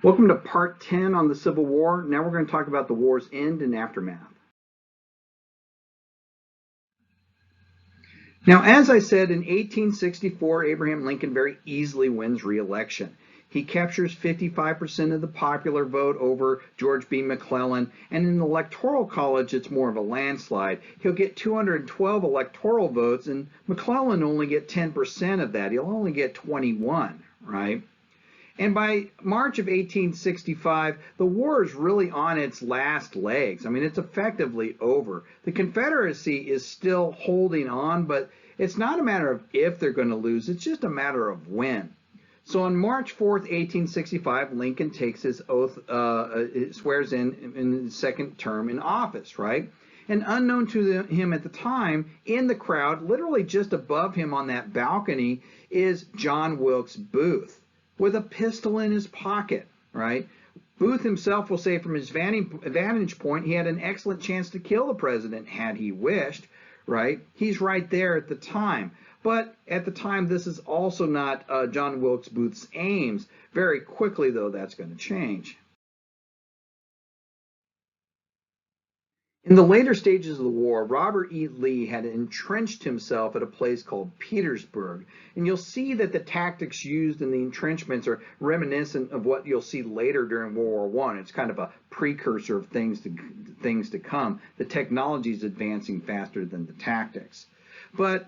Welcome to part 10 on the Civil War. Now we're going to talk about the war's end and aftermath. Now, as I said, in 1864, Abraham Lincoln very easily wins re-election. He captures 55% of the popular vote over George B. McClellan, and in the Electoral College, it's more of a landslide. He'll get 212 electoral votes, and McClellan only get 10% of that. He'll only get 21, right? And by March of 1865, the war is really on its last legs. I mean, it's effectively over. The Confederacy is still holding on, but it's not a matter of if they're going to lose. It's just a matter of when. So on March 4th, 1865, Lincoln takes his oath, swears in his second term in office, right? And unknown to him at the time, in the crowd, literally just above him on that balcony, is John Wilkes Booth, with a pistol in his pocket, right? Booth himself will say from his vantage point, he had an excellent chance to kill the president had he wished, right? He's right there at the time. But at the time, this is also not John Wilkes Booth's aims. Very quickly, though, that's going to change. In the later stages of the war, Robert E. Lee had entrenched himself at a place called Petersburg. And you'll see that the tactics used in the entrenchments are reminiscent of what you'll see later during World War I. It's kind of a precursor of things to come. The technology is advancing faster than the tactics. But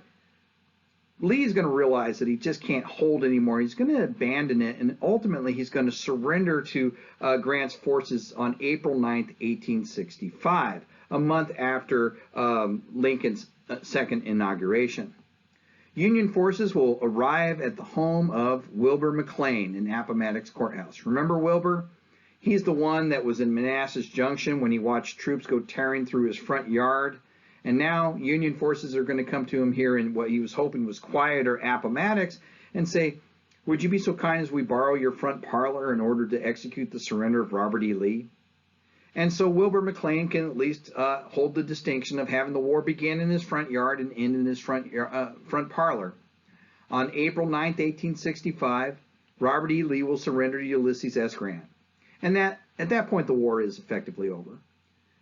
Lee's going to realize that he just can't hold anymore. He's going to abandon it, and ultimately he's going to surrender to Grant's forces on April 9th, 1865. A month after Lincoln's second inauguration. Union forces will arrive at the home of Wilbur McLean in Appomattox Courthouse. Remember Wilbur? He's the one that was in Manassas Junction when he watched troops go tearing through his front yard. And now Union forces are going to come to him here in what he was hoping was quieter Appomattox and say, would you be so kind as we borrow your front parlor in order to execute the surrender of Robert E. Lee? And so Wilbur McLean can at least hold the distinction of having the war begin in his front yard and end in his front parlor. On April 9th, 1865, Robert E. Lee will surrender to Ulysses S. Grant. And at that point, the war is effectively over.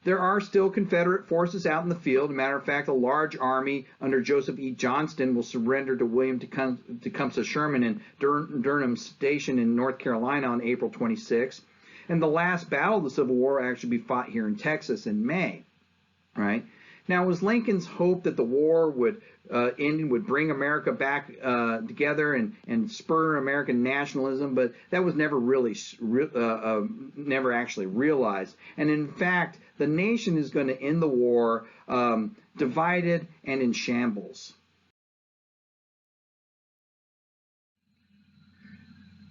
There are still Confederate forces out in the field. As a matter of fact, a large army under Joseph E. Johnston will surrender to William Tecumseh Sherman in Durham Station in North Carolina on April 26th. And the last battle of the Civil War will actually be fought here in Texas in May, right? Now, it was Lincoln's hope that the war would end and would bring America back together and spur American nationalism, but that was never really, never actually realized. And in fact, the nation is going to end the war divided and in shambles.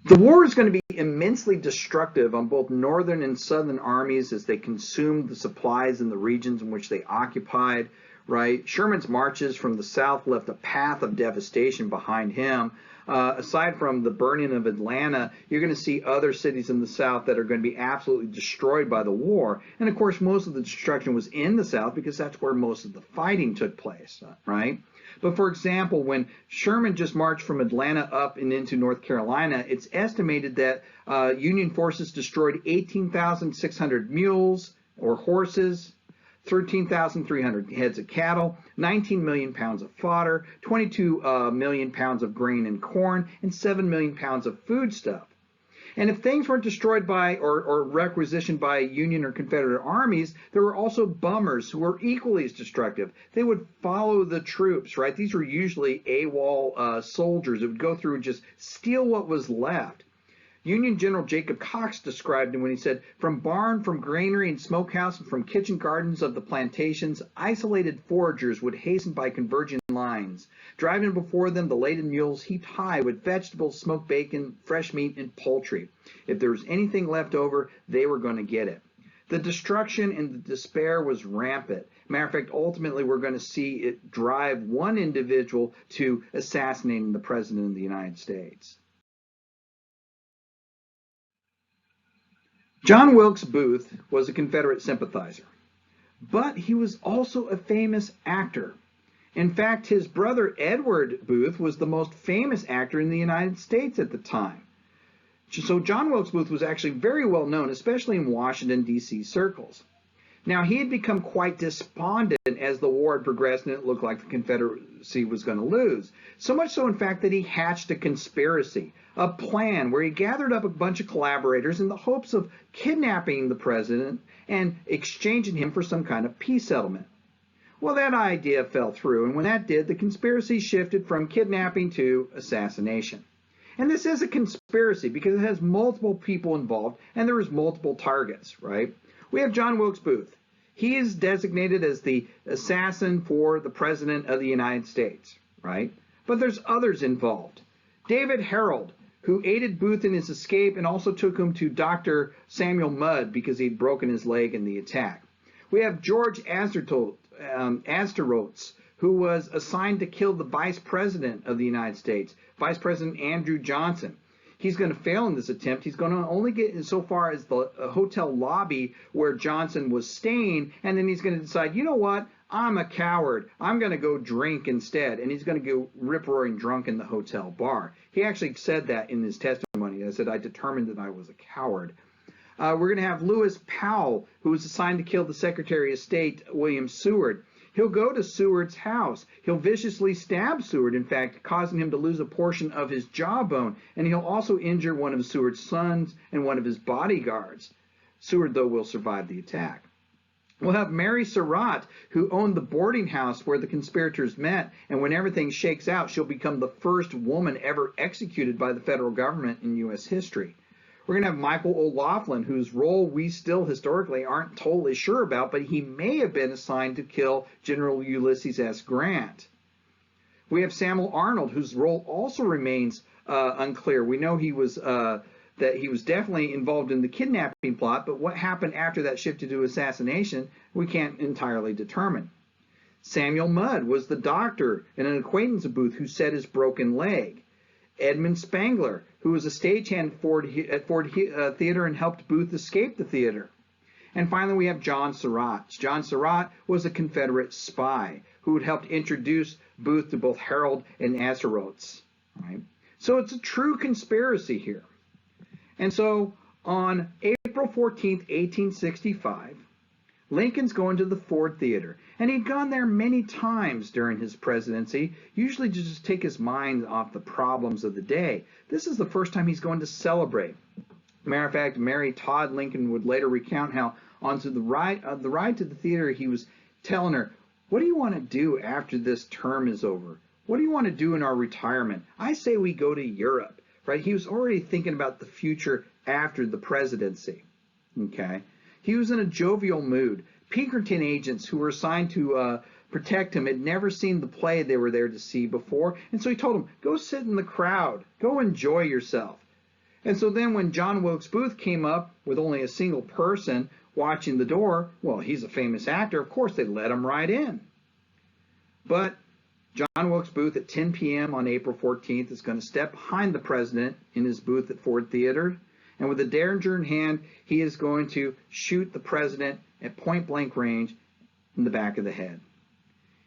The war is going to be immensely destructive on both northern and southern armies as they consumed the supplies in the regions in which they occupied, right? Sherman's marches from the south left a path of devastation behind him. Aside from the burning of Atlanta, you're going to see other cities in the south that are going to be absolutely destroyed by the war. And of course, most of the destruction was in the south because that's where most of the fighting took place, right? But for example, when Sherman just marched from Atlanta up and into North Carolina, it's estimated that Union forces destroyed 18,600 mules or horses, 13,300 heads of cattle, 19 million pounds of fodder, 22 million pounds of grain and corn, and 7 million pounds of foodstuff. And if things weren't destroyed by or requisitioned by Union or Confederate armies, there were also bummers who were equally as destructive. They would follow the troops, right? These were usually AWOL soldiers that would go through and just steal what was left. Union General Jacob Cox described him when he said, from barn, from granary and smokehouse, and from kitchen gardens of the plantations, isolated foragers would hasten by converging lines, driving before them the laden mules heaped high with vegetables, smoked bacon, fresh meat, and poultry. If there was anything left over, they were going to get it. The destruction and the despair was rampant. Matter of fact, ultimately, we're going to see it drive one individual to assassinating the President of the United States. John Wilkes Booth was a Confederate sympathizer, but he was also a famous actor. In fact, his brother Edward Booth was the most famous actor in the United States at the time. So John Wilkes Booth was actually very well known, especially in Washington, D.C. circles. Now, he had become quite despondent as the war had progressed and it looked like the Confederacy was going to lose. So much so, in fact, that he hatched a conspiracy, a plan where he gathered up a bunch of collaborators in the hopes of kidnapping the president and exchanging him for some kind of peace settlement. Well, that idea fell through, and when that did, the conspiracy shifted from kidnapping to assassination. And this is a conspiracy because it has multiple people involved and there is multiple targets, right? We have John Wilkes Booth. He is designated as the assassin for the President of the United States, right? But there's others involved. David Harold, who aided Booth in his escape and also took him to Dr. Samuel Mudd because he'd broken his leg in the attack. We have George Asterotz, who was assigned to kill the Vice President of the United States, Vice President Andrew Johnson. He's going to fail in this attempt. He's going to only get so far as the hotel lobby where Johnson was staying, and then he's going to decide, you know what, I'm a coward. I'm going to go drink instead, and he's going to go rip-roaring drunk in the hotel bar. He actually said that in his testimony. I said, I determined that I was a coward. We're going to have Lewis Powell, who was assigned to kill the Secretary of State, William Seward. He'll go to Seward's house. He'll viciously stab Seward, in fact, causing him to lose a portion of his jawbone, and he'll also injure one of Seward's sons and one of his bodyguards. Seward, though, will survive the attack. We'll have Mary Surratt, who owned the boarding house where the conspirators met, and when everything shakes out, she'll become the first woman ever executed by the federal government in U.S. history. We're going to have Michael O'Laughlin, whose role we still historically aren't totally sure about, but he may have been assigned to kill General Ulysses S. Grant. We have Samuel Arnold, whose role also remains unclear. We know he was that he was definitely involved in the kidnapping plot, but what happened after that shifted to assassination, we can't entirely determine. Samuel Mudd was the doctor and an acquaintance of Booth who set his broken leg. Edmund Spangler, who was a stagehand at Ford Theater and helped Booth escape the theater. And finally, we have John Surratt. John Surratt was a Confederate spy who had helped introduce Booth to both Harold and Asterotz. Right? So it's a true conspiracy here. And so on April 14th, 1865, Lincoln's going to the Ford Theater, and he'd gone there many times during his presidency, usually to just take his mind off the problems of the day. This is the first time he's going to celebrate. Matter of fact, Mary Todd Lincoln would later recount how on the ride to the theater, he was telling her, what do you want to do after this term is over? What do you want to do in our retirement? I say we go to Europe, right? He was already thinking about the future after the presidency, okay? He was in a jovial mood. Pinkerton agents who were assigned to protect him had never seen the play they were there to see before, and so he told them, go sit in the crowd, go enjoy yourself. And so then when John Wilkes Booth came up with only a single person watching the door, well, he's a famous actor, of course they let him right in. But John Wilkes Booth at 10 p.m. on April 14th is going to step behind the president in his booth at Ford Theater, and with a derringer in hand, he is going to shoot the president at point-blank range in the back of the head.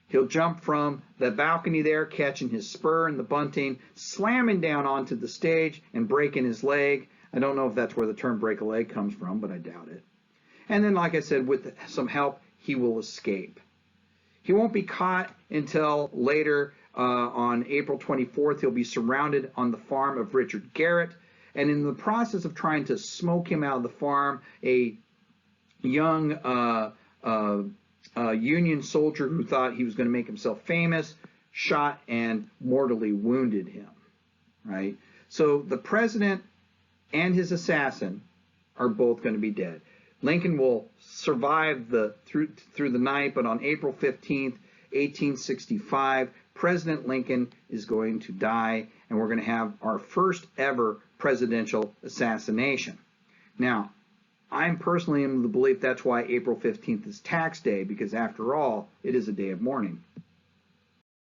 He'll jump from the balcony there, catching his spur in the bunting, slamming down onto the stage and breaking his leg. I don't know if that's where the term break a leg comes from, but I doubt it. And then, like I said, with some help, he will escape. He won't be caught until later on April 24th. He'll be surrounded on the farm of Richard Garrett. And in the process of trying to smoke him out of the farm, a young Union soldier who thought he was going to make himself famous shot and mortally wounded him. Right? So the president and his assassin are both going to be dead. Lincoln will survive through the night, but on April 15th, 1865, President Lincoln is going to die, and we're going to have our first ever presidential assassination. Now, I'm personally in the belief that's why April 15th is tax day, because after all, it is a day of mourning.